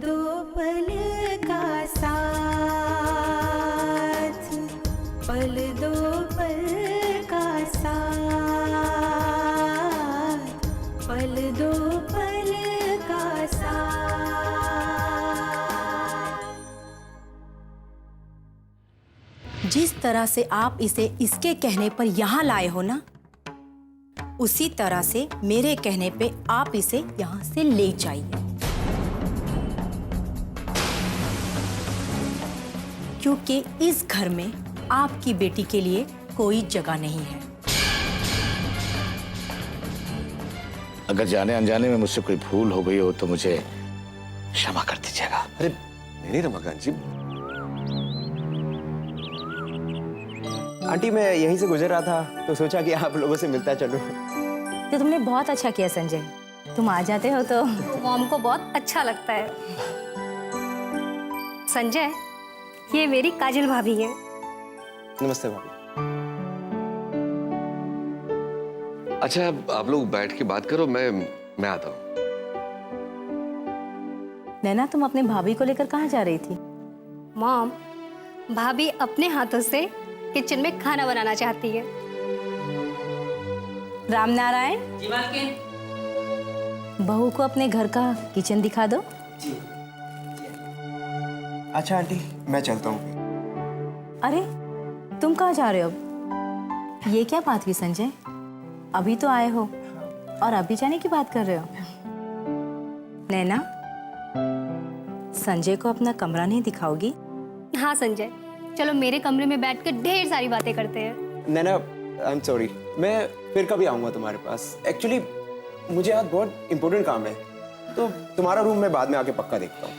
दो पल का साथ, पल दो पल का साथ, पल दो पल का साथ। जिस तरह से आप इसे इसके कहने पर यहाँ लाए हो ना, उसी तरह से मेरे कहने पे आप इसे यहाँ से ले जाइए, क्योंकि इस घर में आपकी बेटी के लिए कोई जगह नहीं है। अगर जाने अनजाने में मुझसे कोई भूल हो गई हो तो मुझे क्षमा कर दीजिएगा। अरे नहीं रमाकांत जी। आंटी मैं यहीं से गुजर रहा था तो सोचा कि आप लोगों से मिलता चलूं। तो तुमने बहुत अच्छा किया संजय, तुम आ जाते हो तो मॉम को बहुत अच्छा लगता है। संजय, ये मेरी काजल भाभी है। नमस्ते भाभी। अच्छा आप लोग बैठ के बात करो, मैं आता हूँ। नैना, तुम अपने भाभी को लेकर कहाँ जा रही थी? मॉम, भाभी अपने हाथों से किचन में खाना बनाना चाहती है। रामनारायण जी, बहू को अपने घर का किचन दिखा दो। जी। अच्छा आंटी मैं चलता हूँ। अरे तुम कहाँ जा रहे हो? ये क्या बात हुई संजय? अभी तो आए हो और अभी जाने की बात कर रहे हो? नैना, संजय को अपना कमरा नहीं दिखाओगी? हाँ संजय, चलो मेरे कमरे में बैठ के ढेर सारी बातें करते हैं। नैना आई एम सॉरी, मैं फिर कभी आऊँगा तुम्हारे पास। एक्चुअली मुझे आज बहुत इंपॉर्टेंट काम है, तो तुम्हारा रूम मैं बाद में आके पक्का देखता हूँ,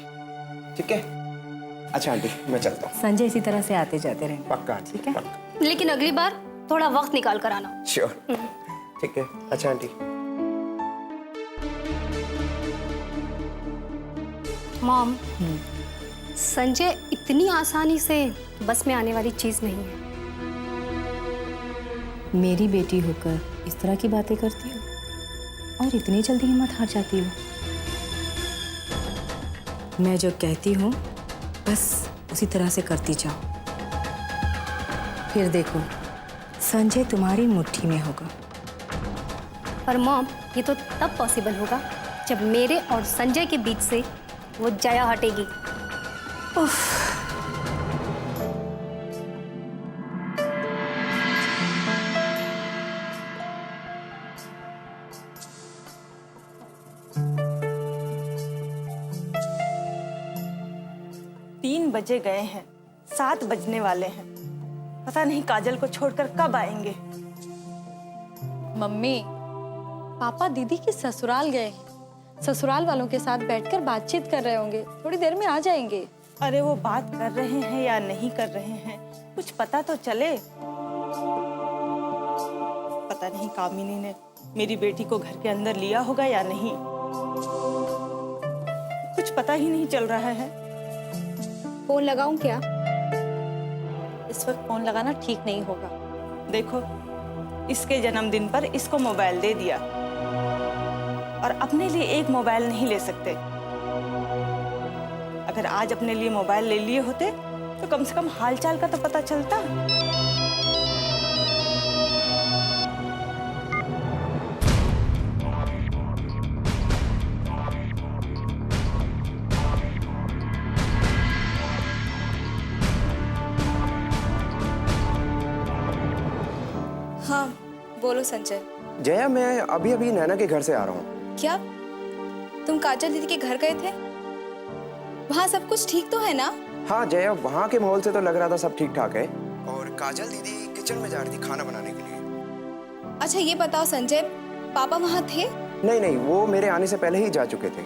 ठीक है? अच्छा आंटी मैं चलता हूँ। संजय इसी तरह से आते जाते रहेंगे। पक्का आंटी, ठीक है? पक्का। लेकिन अगली बार थोड़ा वक्त निकाल कर आना। श्योर, ठीक है। अच्छा आंटी। मॉम, संजय इतनी आसानी से बस में आने वाली चीज नहीं है। मेरी बेटी होकर इस तरह की बातें करती हो और इतनी जल्दी हिम्मत हार जाती हो। मैं जो कहती हूँ बस उसी तरह से करती जाओ, फिर देखो संजय तुम्हारी मुट्ठी में होगा। पर मॉम, ये तो तब पॉसिबल होगा जब मेरे और संजय के बीच से वो जया हटेगी। उफ। तीन बजे गए हैं, 7 बजने वाले हैं। पता नहीं काजल को छोड़कर कब आएंगे। मम्मी, पापा दीदी के ससुराल गए हैं। ससुराल वालों के साथ बैठकर बातचीत कर रहे होंगे, थोड़ी देर में आ जाएंगे। अरे वो बात कर रहे हैं या नहीं कर रहे हैं, कुछ पता तो चले। पता नहीं कामिनी ने मेरी बेटी को घर के अंदर लिया होगा या नहीं, कुछ पता ही नहीं चल रहा है। फोन लगाऊं क्या? इस वक्त फोन लगाना ठीक नहीं होगा। देखो, इसके जन्मदिन पर इसको मोबाइल दे दिया और अपने लिए एक मोबाइल नहीं ले सकते। अगर आज अपने लिए मोबाइल ले लिए होते तो कम से कम हालचाल का तो पता चलता। हाँ बोलो संजय। जया मैं अभी अभी नैना के घर से आ रहा हूँ। क्या तुम काजल दीदी के घर गए थे? वहाँ सब कुछ ठीक तो है ना? हाँ जया, वहाँ के माहौल से तो लग रहा था सब ठीक ठाक है। और काजल दीदी किचन में जा रही थी खाना बनाने के लिए। अच्छा ये बताओ संजय, पापा वहाँ थे? नहीं नहीं, वो मेरे आने से पहले ही जा चुके थे।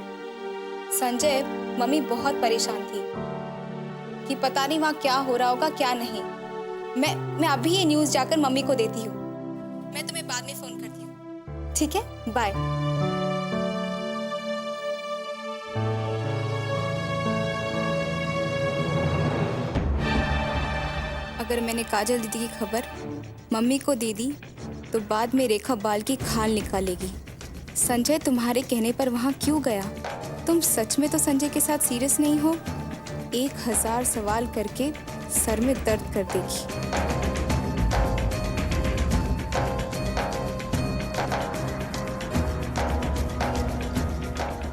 संजय, मम्मी बहुत परेशान थी कि पता नहीं वहाँ क्या हो रहा होगा क्या नहीं। मैं अभी ये न्यूज़ जाकर मम्मी को देती हूँ। मैं तुम्हें बाद में फोन करती हूँ, ठीक है? बाय। अगर मैंने काजल दीदी की खबर मम्मी को दे दी तो बाद में रेखा बाल की खाल निकालेगी। संजय तुम्हारे कहने पर वहाँ क्यों गया? तुम सच में तो संजय के साथ सीरियस नहीं हो? 1000 सवाल करके सर में दर्द कर देगी।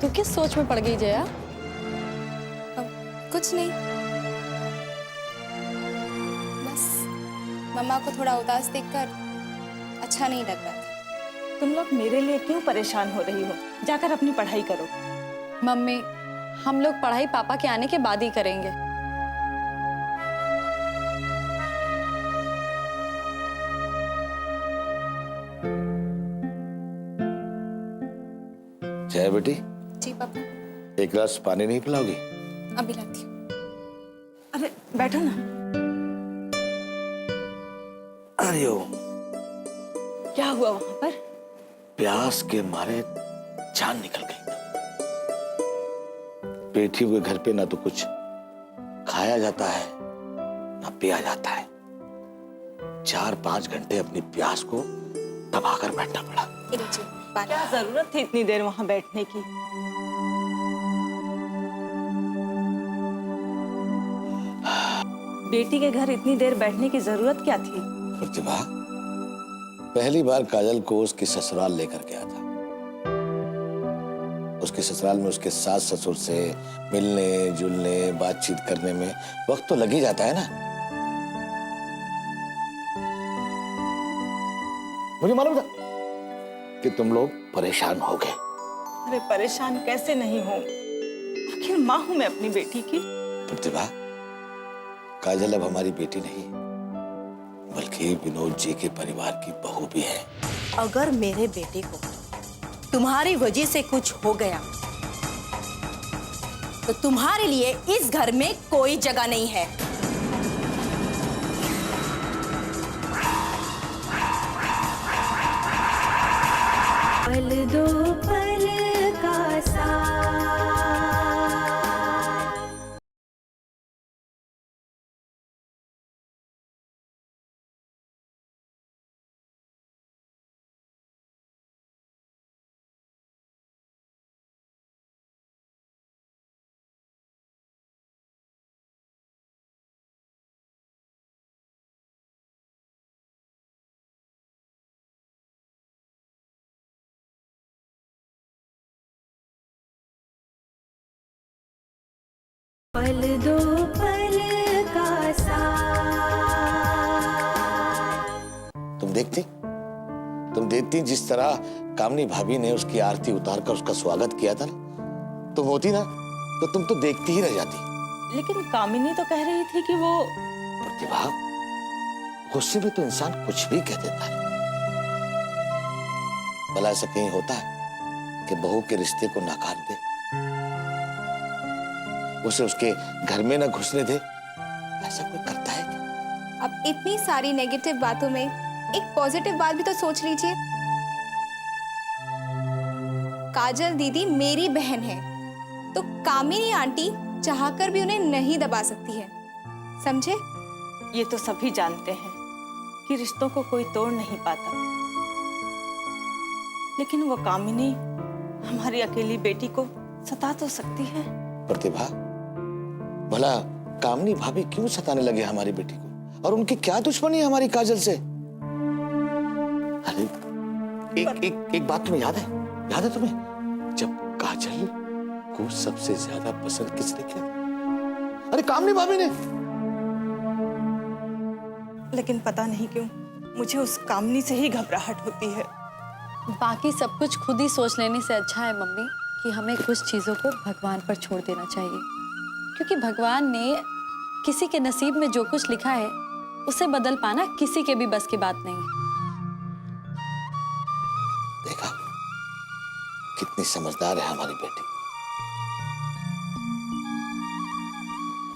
तू किस सोच में पड़ गई जया? कुछ नहीं, बस मम्मा को थोड़ा उदास देखकर अच्छा नहीं लग रहा था। तुम लोग मेरे लिए क्यों परेशान हो रही हो? जाकर अपनी पढ़ाई करो। मम्मी, हम लोग पढ़ाई पापा के आने के बाद ही करेंगे। जय बेटी, जी पापा, एक गिलास पानी नहीं पिलाओगी? अभी लाती हूँ। अरे बैठो ना। अरे ओ, क्या हुआ वहां पर? प्यास के मारे जान निकल गई। बेटियों के घर पे ना तो कुछ खाया जाता है ना पिया जाता है। 4-5 घंटे अपनी प्यास को दबाकर बैठना पड़ा। लीजिए पानी। क्या जरूरत थी इतनी देर वहां बैठने की? बेटी के घर इतनी देर बैठने की जरूरत क्या थी? प्रतिभा, पहली बार काजल को उसके ससुराल लेकर गया था। उसके ससुराल में उसके सास ससुर से मिलने जुलने बातचीत करने में वक्त तो लग ही जाता है ना। मुझे मालूम था कि तुम लोग परेशान हो गए। अरे परेशान कैसे नहीं हूँ? आखिर माँ हूँ मैं अपनी बेटी की। प्रतिभा, काजल अब हमारी बेटी नहीं बल्कि विनोद जी के परिवार की बहू भी है। अगर मेरे बेटे को तुम्हारी वजह से कुछ हो गया तो तुम्हारे लिए इस घर में कोई जगह नहीं है। पल दो पल का साथ। पल दो पल का साथ। तुम देखती जिस तरह कामनी भाभी ने उसकी आरती उतारकर उसका स्वागत किया था ना, तुम होती ना तो तुम तो देखती ही रह जाती। लेकिन कामिनी तो कह रही थी कि वो प्रतिभा, गुस्से में तो इंसान कुछ भी कह देता है। भला ऐसा कहीं होता है कि बहू के रिश्ते को नकार दे, उसे उसके घर में न घुसने दे? ऐसा कोई करता है क्या? अब इतनी सारी नेगेटिव बातों में एक पॉजिटिव बात भी तो सोच लीजिए। काजल दीदी मेरी बहन है, तो कामिनी आंटी चाहकर भी उन्हें नहीं दबा सकती है, समझे? ये तो सभी जानते हैं कि रिश्तों को कोई तोड़ नहीं पाता, लेकिन वो कामिनी हमारी अकेली बेटी को सता तो सकती है। प्रतिभा, भला कामनी भाभी क्यों सताने लगे हमारी बेटी को? और उनकी क्या दुश्मनी है हमारी काजल से? अरे एक बात तुम्हें याद है तुम्हें? जब काजल को सबसे ज्यादा पसंद किसने किया? अरे कामनी भाभी ने। लेकिन पता नहीं क्यों मुझे उस कामनी से ही घबराहट होती है। बाकी सब कुछ खुद ही सोच लेने से अच्छा है मम्मी कि हमें कुछ चीज़ों को भगवान पर छोड़ देना चाहिए, क्योंकि भगवान ने किसी के नसीब में जो कुछ लिखा है उसे बदल पाना किसी के भी बस की बात नहीं। देखा कितनी समझदार है हमारी बेटी।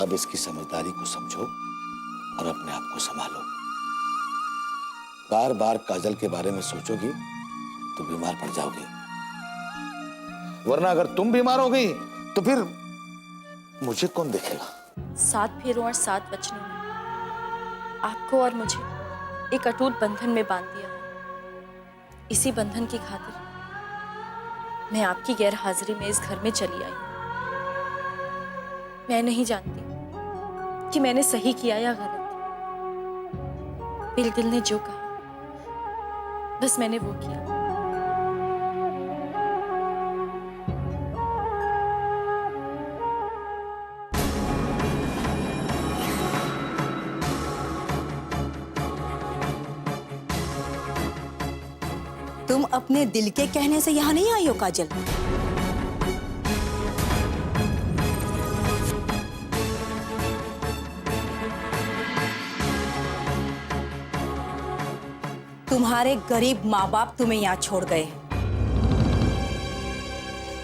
अब इसकी समझदारी को समझो और अपने आप को संभालो। बार बार काजल के बारे में सोचोगी तो बीमार पड़ जाओगी, वरना अगर तुम बीमार हो गई तो फिर मुझे कौन देखेगा? 7 फेरों और 7 वचनों ने आपको और मुझे एक अटूट बंधन में बांध दिया। इसी बंधन की खातिर मैं आपकी गैर हाजिरी में इस घर में चली आई हूँ। मैं नहीं जानती कि मैंने सही किया या गलत। बिलकिल ने जो कहा बस मैंने वो किया। तुम अपने दिल के कहने से यहाँ नहीं आई हो काजल? तुम्हारे गरीब माँ बाप तुम्हें यहाँ छोड़ गए हैं।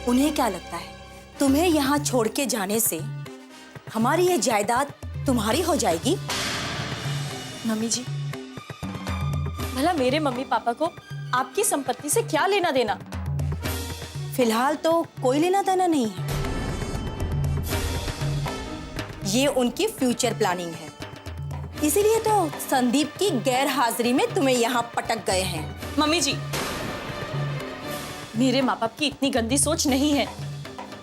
उन्हें क्या लगता है तुम्हें यहाँ छोड़ के जाने से हमारी ये जायदाद तुम्हारी हो जाएगी? मम्मी जी, भला मेरे मम्मी पापा को आपकी संपत्ति से क्या लेना देना? फिलहाल तो कोई लेना देना नहीं है। ये उनकी फ्यूचर प्लानिंग है, इसीलिए तो संदीप की गैर हाजिरी में तुम्हें यहाँ पटक गए हैं। मम्मी जी, मेरे माँ बाप की इतनी गंदी सोच नहीं है।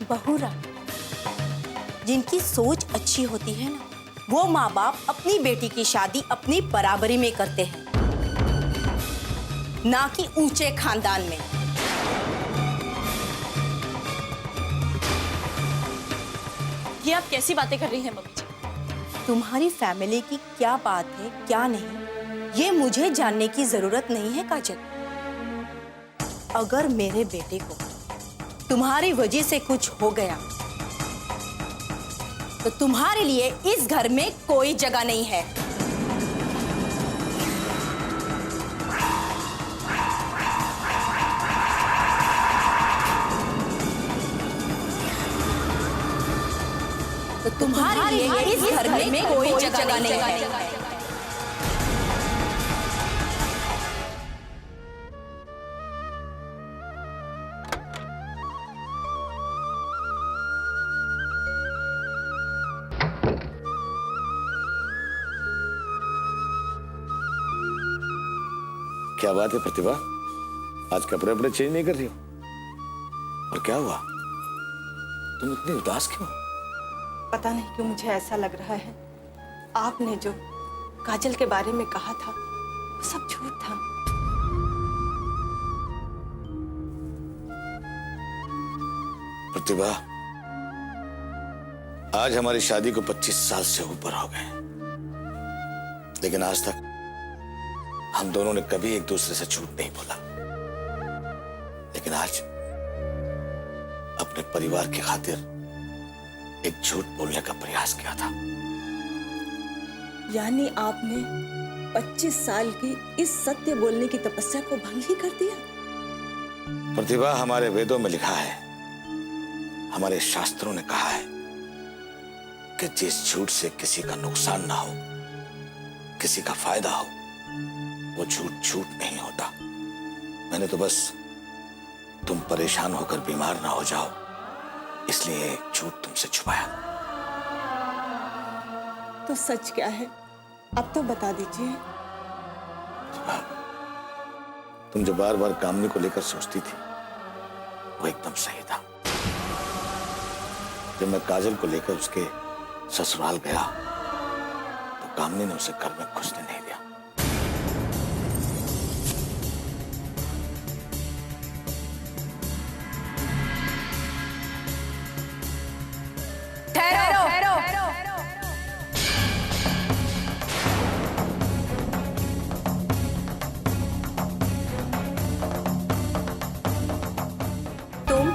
बहुरा, जिनकी सोच अच्छी होती है ना, वो माँ बाप अपनी बेटी की शादी अपनी बराबरी में करते हैं, ना कि ऊंचे खानदान में। ये आप कैसी बातें कर रही हैं मम्मी जी? तुम्हारी फैमिली की क्या बात है क्या नहीं, ये मुझे जानने की जरूरत नहीं है काजल। अगर मेरे बेटे को तुम्हारी वजह से कुछ हो गया तो तुम्हारे लिए इस घर में कोई जगह नहीं है। तो तुम्हारे लिए इस घर में कोई जगह नहीं है। क्या बात है प्रतिभा, आज कपड़े वपड़े चेंज नहीं कर रही हो? और क्या हुआ, तुम इतनी उदास क्यों? पता नहीं क्यों मुझे ऐसा लग रहा है आपने जो काजल के बारे में कहा था वो सब झूठ था। प्रतिभा, आज हमारी शादी को 25 साल से ऊपर हो गए, लेकिन आज तक हम दोनों ने कभी एक दूसरे से झूठ नहीं बोला। लेकिन आज अपने परिवार की खातिर एक झूठ बोलने का प्रयास किया था। यानी आपने 25 साल की इस सत्य बोलने की तपस्या को भंग ही कर दिया? प्रतिभा, हमारे वेदों में लिखा है, हमारे शास्त्रों ने कहा है कि जिस झूठ से किसी का नुकसान ना हो, किसी का फायदा हो, वो झूठ झूठ नहीं होता। मैंने तो बस तुम परेशान होकर बीमार ना हो जाओ इसलिए एक झूठ तुमसे छुपाया। तो सच क्या है, अब तो बता दीजिए। तुम जो बार बार कामनी को लेकर सोचती थी वो एकदम सही था। जब मैं काजल को लेकर उसके ससुराल गया तो कामनी ने उसे घर में घुसने नहीं दिया। तुम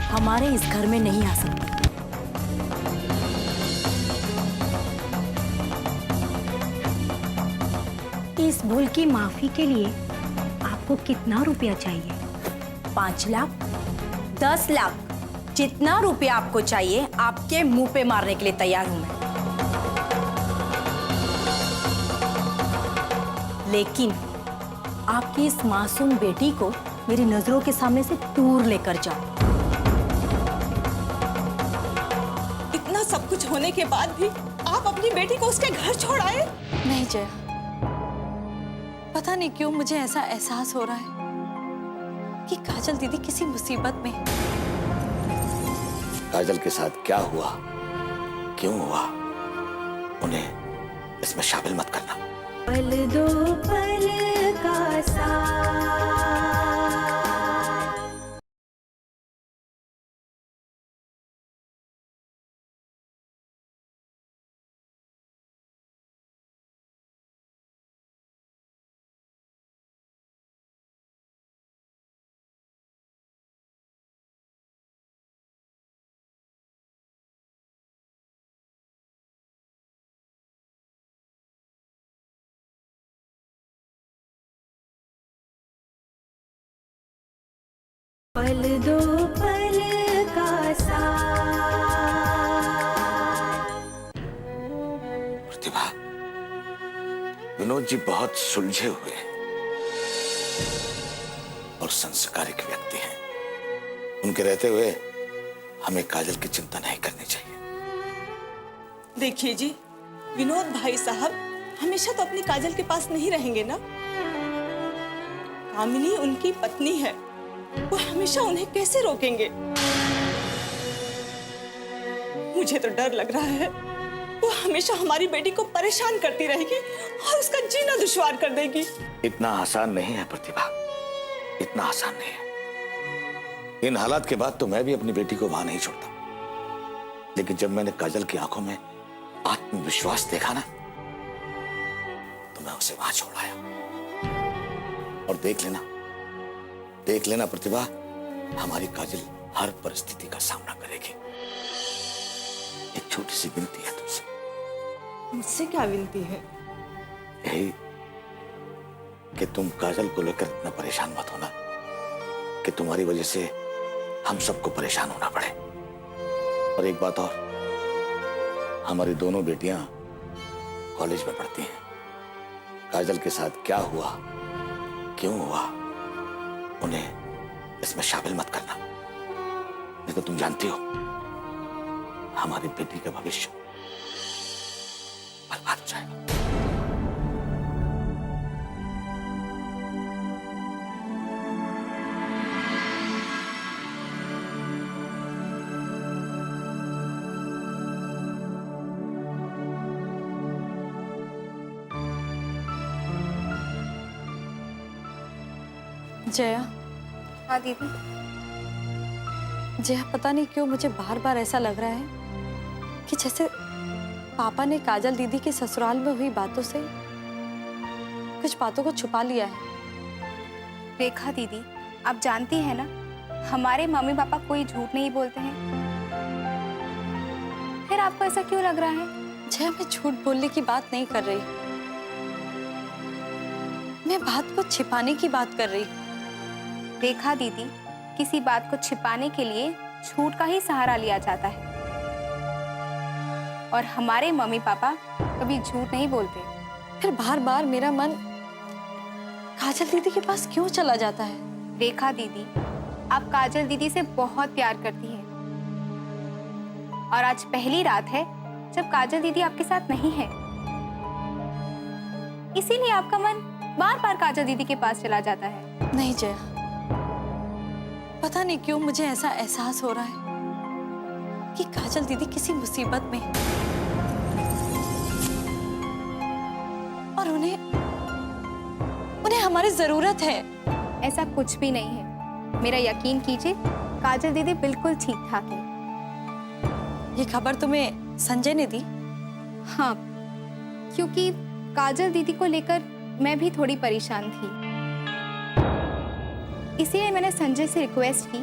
हमारे इस घर में नहीं आ सकती। इस भूल की माफी के लिए आपको कितना रुपया चाहिए? 5 लाख, 10 लाख, जितना रुपया आपको चाहिए आपके मुंह पे मारने के लिए तैयार हूं मैं। लेकिन आपकी इस मासूम बेटी को मेरी नजरों के सामने से दूर लेकर जाओ। इतना सब कुछ होने के बाद भी आप अपनी बेटी को उसके घर छोड़ आए? नहीं जया, पता नहीं क्यों मुझे ऐसा एहसास हो रहा है कि काजल दीदी किसी मुसीबत में है। काजल के साथ क्या हुआ, क्यों हुआ, उन्हें इसमें शामिल मत करना। पल दो पल का साथ। पल दो पल का साथ। प्रतिभा, विनोद जी बहुत सुलझे हुए और संस्कारिक व्यक्ति हैं। उनके रहते हुए हमें काजल की चिंता नहीं करनी चाहिए। देखिए जी, विनोद भाई साहब हमेशा तो अपनी काजल के पास नहीं रहेंगे ना। कामिनी उनकी पत्नी है, वो हमेशा उन्हें कैसे रोकेंगे? मुझे तो डर लग रहा है वो हमेशा हमारी बेटी को परेशान करती रहेगी और उसका जीना दुश्वार कर देगी। इतना आसान नहीं है प्रतिभा, इतना आसान नहीं है। इन हालात के बाद तो मैं भी अपनी बेटी को वहां नहीं छोड़ता, लेकिन जब मैंने काजल की आंखों में आत्मविश्वास देखा ना, तो मैं उसे वहां छोड़ आया। और देख लेना प्रतिभा, हमारी काजल हर परिस्थिति का सामना करेगी। एक छोटी सी विनती है तुमसे। मुझसे क्या विनती है? यही कि तुम काजल को लेकर इतना परेशान मत होना कि तुम्हारी वजह से हम सबको परेशान होना पड़े। और एक बात और, हमारी दोनों बेटियां कॉलेज में पढ़ती हैं। काजल के साथ क्या हुआ, क्यों हुआ, उन्हें इसमें शामिल मत करना, नहीं तो तुम जानती हो हमारी बेटी का भविष्य बर्बाद हो जाएगा। जया। हाँ दीदी। जया, पता नहीं क्यों मुझे बार बार ऐसा लग रहा है कि जैसे पापा ने काजल दीदी के ससुराल में हुई बातों से कुछ बातों को छुपा लिया है। रेखा दीदी, आप जानती हैं ना, हमारे मम्मी पापा कोई झूठ नहीं बोलते हैं। फिर आपको ऐसा क्यों लग रहा है? जया, मैं झूठ बोलने की बात नहीं कर रही, मैं बात को छिपाने की बात कर रही। रेखा दीदी, किसी बात को छिपाने के लिए झूठ का ही सहारा लिया जाता है, और हमारे मम्मी पापा कभी झूठ नहीं बोलते। फिर बार बार मेरा मन काजल दीदी के पास क्यों चला जाता है? रेखा दीदी, आप काजल दीदी से बहुत प्यार करती हैं, और आज पहली रात है जब काजल दीदी आपके साथ नहीं है, इसीलिए आपका मन बार बार काजल दीदी के पास चला जाता है। नहीं जया, पता नहीं क्यों मुझे ऐसा एहसास हो रहा है कि काजल दीदी किसी मुसीबत में है और उन्हें हमारी जरूरत है। ऐसा कुछ भी नहीं है, मेरा यकीन कीजिए, काजल दीदी बिल्कुल ठीक ठाक है। ये खबर तुम्हें संजय ने दी? हाँ, क्योंकि काजल दीदी को लेकर मैं भी थोड़ी परेशान थी, इसीलिए मैंने संजय से रिक्वेस्ट की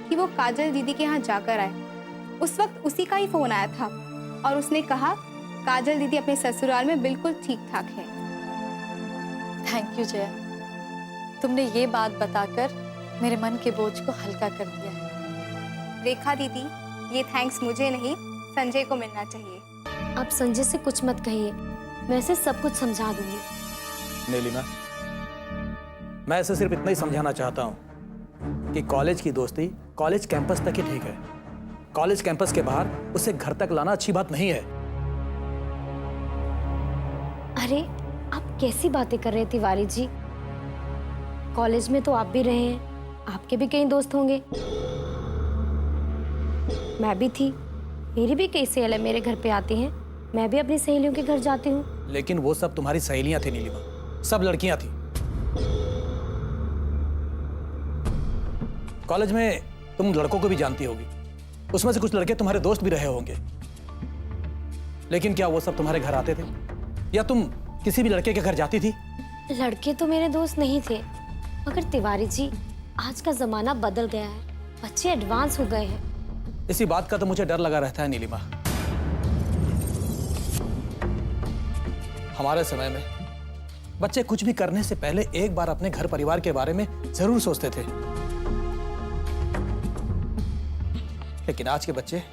कि वो काजल दीदी के यहाँ जाकर आए। उस वक्त उसी का ही फोन आया था और उसने कहा काजल दीदी अपने ससुराल में बिल्कुल ठीक ठाक है। थैंक यू जया, तुमने ये बात बताकर मेरे मन के बोझ को हल्का कर दिया है। रेखा दीदी, ये थैंक्स मुझे नहीं, संजय को मिलना चाहिए। आप संजय से कुछ मत कहिए, मैं इसे सब कुछ समझा दूंगी। नीलिमा, मैं इसे सिर्फ इतना ही समझाना चाहता हूँ कि कॉलेज की दोस्ती कॉलेज कैंपस तक ही ठीक है। कॉलेज कैंपस के बाहर उसे घर तक लाना अच्छी बात नहीं है। अरे आप कैसी बातें कर रहे हैं तिवारी जी? कॉलेज में तो आप भी रहे हैं आपके भी कई दोस्त होंगे। मैं भी थी, मेरी भी कई सहेलियां मेरे घर पे आती हैं। मैं भी अपनी सहेलियों के घर जाती हूँ। लेकिन वो सब तुम्हारी सहेलियां थी नीलिमा, सब लड़कियां थी। कॉलेज में तुम लड़कों को भी जानती होगी, उसमें से कुछ लड़के तुम्हारे दोस्त भी रहे होंगे। लेकिन क्या वो सब तुम्हारे घर आते थे या तुम किसी भी लड़के के घर जाती थी? लड़के तो मेरे दोस्त नहीं थे, मगर तिवारी जी, आज का जमाना बदल गया है, बच्चे एडवांस हो गए हैं। इसी बात का तो मुझे डर लगा रहता है नीलिमा। हमारे समय में बच्चे कुछ भी करने से पहले एक बार अपने घर परिवार के बारे में जरूर सोचते थे, लेकिन आज के बच्चे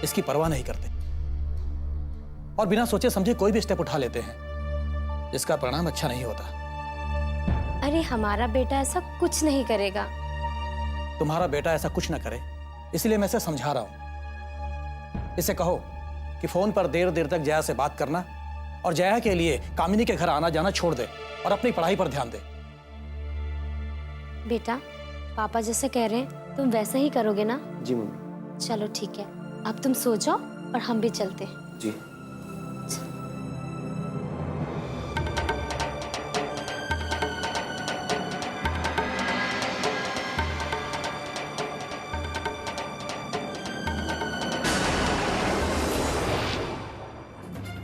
इसकी परवाह नहीं करते और बिना सोचे समझे कोई भी स्टेप उठा लेते हैं, जिसका परिणाम अच्छा नहीं होता। अरे हमारा बेटा ऐसा कुछ नहीं करेगा। तुम्हारा बेटा ऐसा कुछ ना करे, इसलिए मैं इसे समझा रहा हूं। इसे कहो कि फोन पर देर देर तक जया से बात करना और जया के लिए कामिनी के घर आना जाना छोड़ दे और अपनी पढ़ाई पर ध्यान दे। बेटा, पापा जैसे कह रहे हैं तुम वैसे ही करोगे ना? जी मम्मी। चलो ठीक है, अब तुम सो जाओ और हम भी चलते हैं। जी।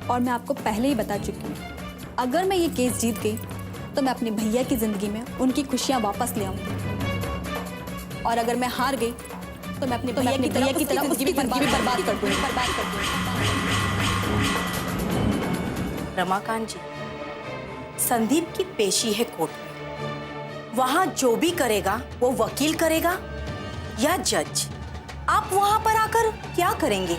और मैं आपको पहले ही बता चुकी हूँ, अगर मैं ये केस जीत गई तो मैं अपने भैया की जिंदगी में उनकी खुशियाँ वापस ले आऊंगी, और अगर मैं हार गई तो मैं अपने भैया की तरह उसकी भी बर्बाद कर दूंगी। रमाकांत जी, संदीप की पेशी है कोर्ट में, वहां जो भी करेगा वो वकील करेगा या जज। आप वहां पर आकर क्या करेंगे?